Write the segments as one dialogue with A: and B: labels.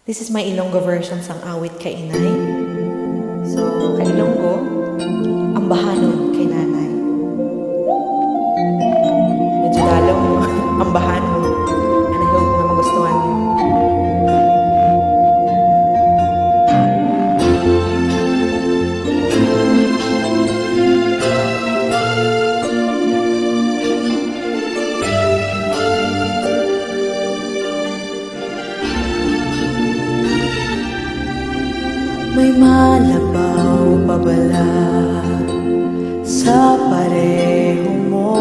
A: This is my Ilonggo version sang awit kay inay. So, kay Ilonggo, Ambahanon kay nanay. Medyo dalaw mo, Ambahanon. And I hope na magustuhan niyo. May malabaw pabala sa pareho mo,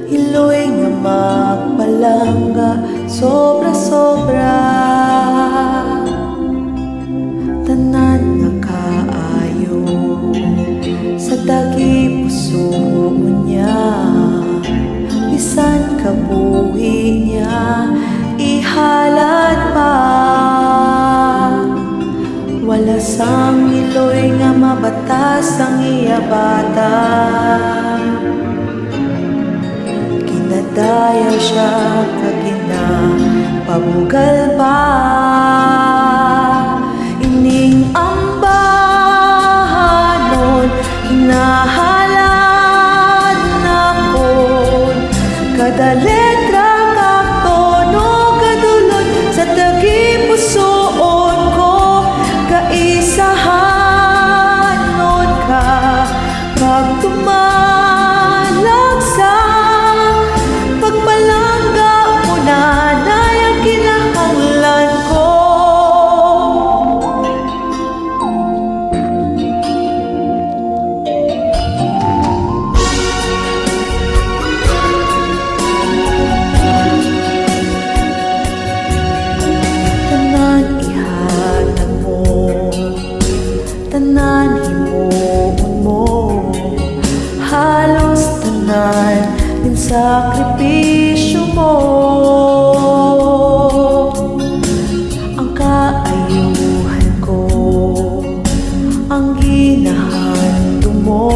A: iloy nga magpalangga sobra-sobra. Tanan nga kaayo sa dagi puso niya, bisan kabuhi niya ihalad pa. Wala sang iloy nga mabatas ang iya bata. Kinadayaw siya kagina pabugal pa. Ining ambahanon hinahalad na kon kada letra kag tono kadulot sa dagi pusoon ko. Kaisahanon ka pag tumalag sa pagpalangga mo nanay ang kinahanglan ko. Tanan himuon mo, halos tanan din sakripisyo mo. Ang kaayuhan ko, ang ginahando mo,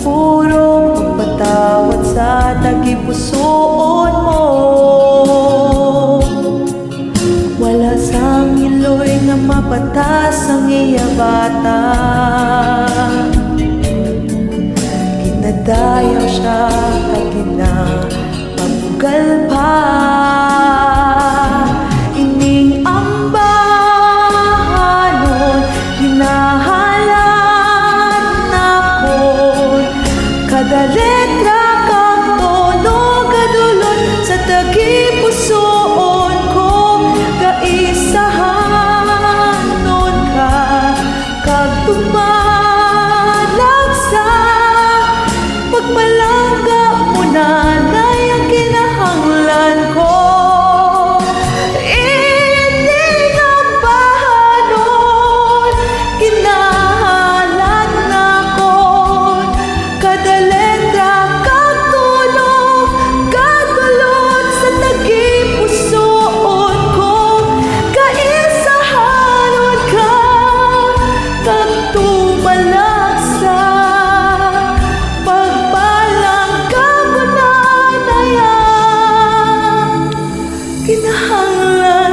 A: puro pagpatawad sa tagipusoon mo. Wala sang iloy nga mapatas ang iya bata. Kinadayaw siya kagina pabugal pa. Ining ambahanon hinahalad na kon kada letra kag tono kadulot sa dagi pusoon ko. Kaisahanon ka kag tumalag sa pagpalangga mo nanay ang kinahanglan ko. Ining ambahanon hinahalad na kon kada letra kag tono kadulot sa dagi pusoon ko. Kaisahanon ka kag tumalag sa pagpalangga mo nanay ang kinahanglan